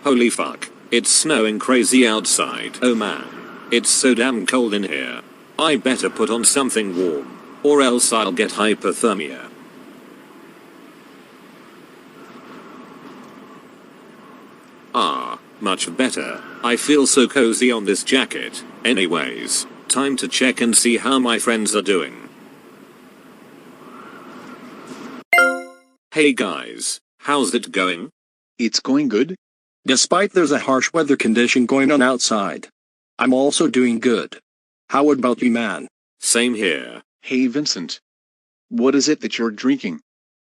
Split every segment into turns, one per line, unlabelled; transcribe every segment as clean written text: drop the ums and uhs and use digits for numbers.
Holy fuck, it's snowing crazy outside. Oh man, it's so damn cold in here. I better put on something warm, or else I'll get hypothermia. Ah, much better. I feel so cozy on this jacket. Anyways, time to check and see how my friends are doing. Hey guys, how's it going?
It's going good.
Despite there's a harsh weather condition going on outside, I'm also doing good. How about you, man?
Same here.
Hey Vincent. What is it that you're drinking?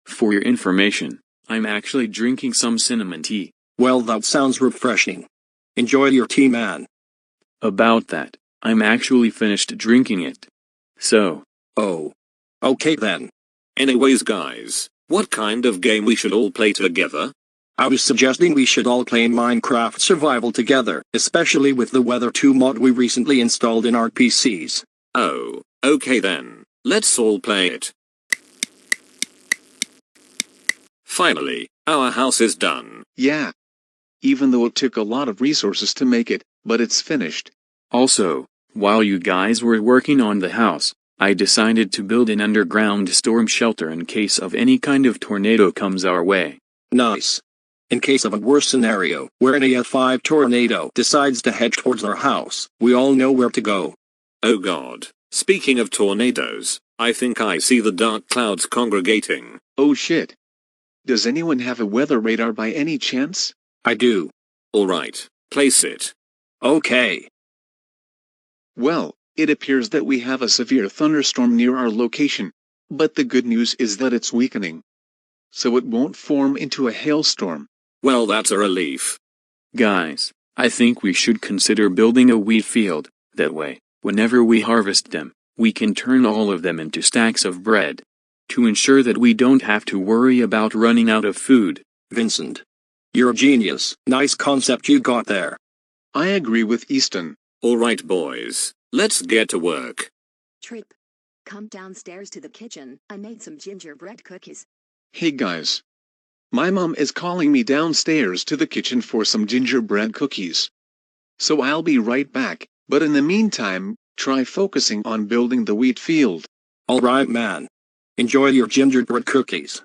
For your information, I'm actually drinking some cinnamon tea.
Well, that sounds refreshing. Enjoy your tea, man.
About that, I'm actually finished drinking it. So.
Oh. Okay then.
Anyways guys, what kind of game we should all play together?
I was suggesting we should all play Minecraft Survival together, especially with the Weather 2 mod we recently installed in our PCs.
Oh, okay then. Let's all play it. Finally, our house is done.
Yeah. Even though it took a lot of resources to make it, but it's finished.
Also, while you guys were working on the house, I decided to build an underground storm shelter in case of any kind of tornado comes our way.
Nice. In case of a worse scenario, where an EF5 tornado decides to head towards our house, we all know where to go.
Oh god. Speaking of tornadoes, I think I see the dark clouds congregating.
Oh shit. Does anyone have a weather radar by any chance?
I do.
Alright, place it.
Okay.
Well, it appears that we have a severe thunderstorm near our location. But the good news is that it's weakening. So it won't form into a hailstorm.
Well, that's a relief.
Guys, I think we should consider building a wheat field. That way, whenever we harvest them, we can turn all of them into stacks of bread. To ensure that we don't have to worry about running out of food.
Vincent. You're a genius. Nice concept you got there.
I agree with Easton.
Alright boys, let's get to work.
Tripp, come downstairs to the kitchen. I made some gingerbread cookies.
Hey guys. My mom is calling me downstairs to the kitchen for some gingerbread cookies. So I'll be right back, but in the meantime, try focusing on building the wheat field.
Alright, man. Enjoy your gingerbread cookies.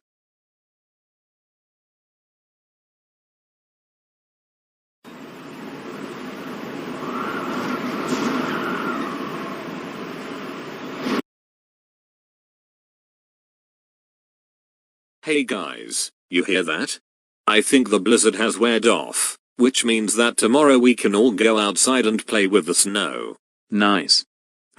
Hey guys, you hear that? I think the blizzard has weared off, which means that tomorrow we can all go outside and play with the snow.
Nice.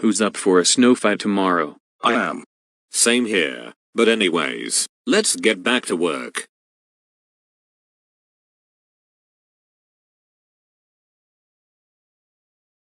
Who's up for a snow fight tomorrow?
I am.
Same here, but anyways, let's get back to work.